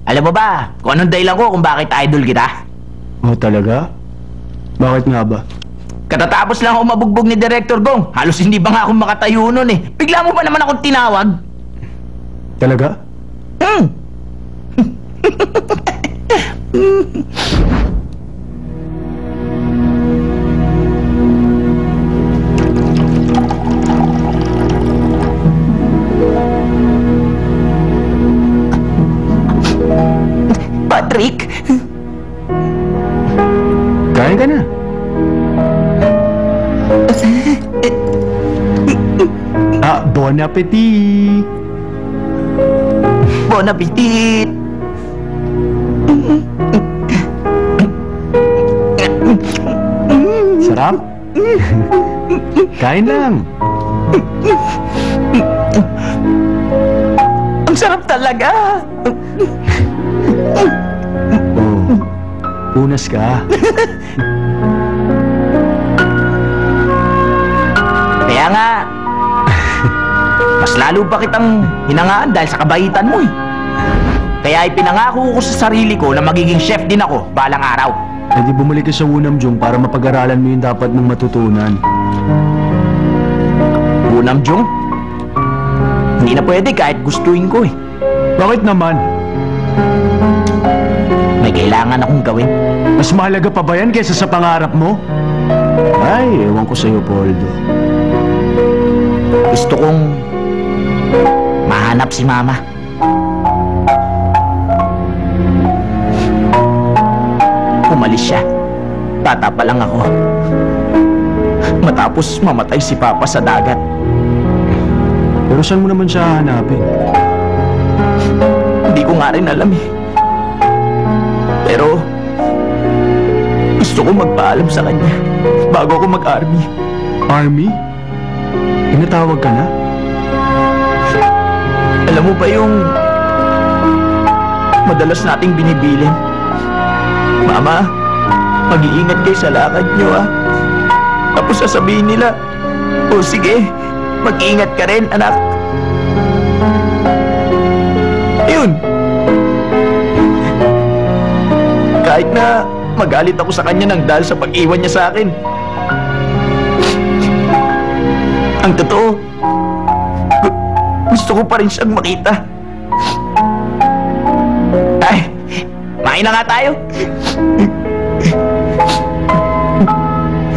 Alam mo ba kung anong dahilan ko kung bakit idol kita? Oh, talaga? Bakit nga ba? Katatapos lang ako mabugbog ni Director Gong. Halos hindi ba nga ako makatayo nun eh. Bigla mo ba naman akong tinawag? Talaga? Patrick? Kain ka na. Bon appetit! Bon appetit! Sarap? Kain lang. Ang sarap talaga! Oh, unas ka. Kaya nga, mas lalo pa kitang hinangaan dahil sa kabaitan mo eh. Kaya ipinangako ko sa sarili ko na magiging chef din ako balang araw. Eh di bumalik ka sa Wunamjung para mapag-aralan mo yung dapat mong matutunan. Wunamjung? Hindi na pwede kahit gustuin ko eh. Bakit naman? May kailangan akong gawin. Mas mahalaga pa ba yan kaysa sa pangarap mo? Ay, ewan ko sa'yo, Poldo. Gusto kong mahanap si Mama. Umalis siya. Bata pa lang ako. Matapos mamatay si Papa sa dagat. Pero saan mo naman siya hahanapin? Hindi ko nga rin alam eh. Pero gusto ko magpaalam sa kanya bago ako mag-army. Army? Tinatawag ka na? Alam mo ba yung madalas nating binibilin? Mama, mag-iingat kayo sa lakad nyo ah. Tapos sasabihin nila, o sige, mag-iingat ka rin anak. Yun. Kahit na magalit ako sa kanya nang dahil sa pag-iwan niya sa akin. Ang totoo, gusto ko pa rin siyang makita. Ay, main na nga tayo.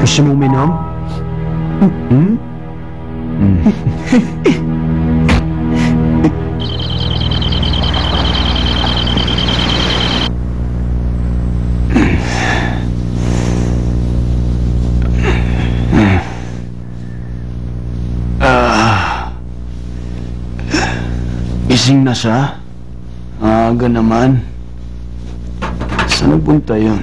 Gusto mong minom? Gising na siya? Aga naman. Saan nagpunta yun?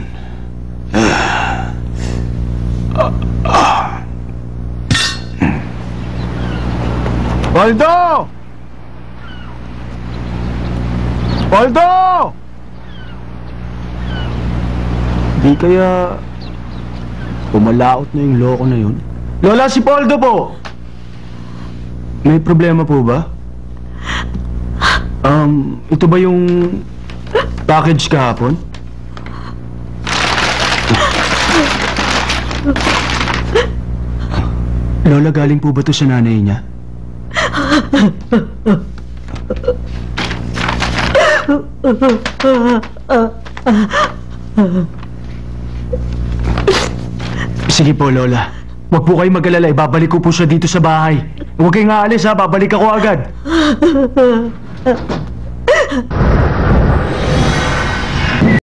Poldo! Poldo! Di kaya pumalaot na yung loko na yun? Lola, si Poldo po! May problema po ba? Ito ba yung package kahapon? Lola, galing po ba to sa nanay niya? Sige po, Lola. Huwag po kayong mag-alala. Ibabalik ko po siya dito sa bahay. Huwag kayong aalis ha. Babalik ako agad.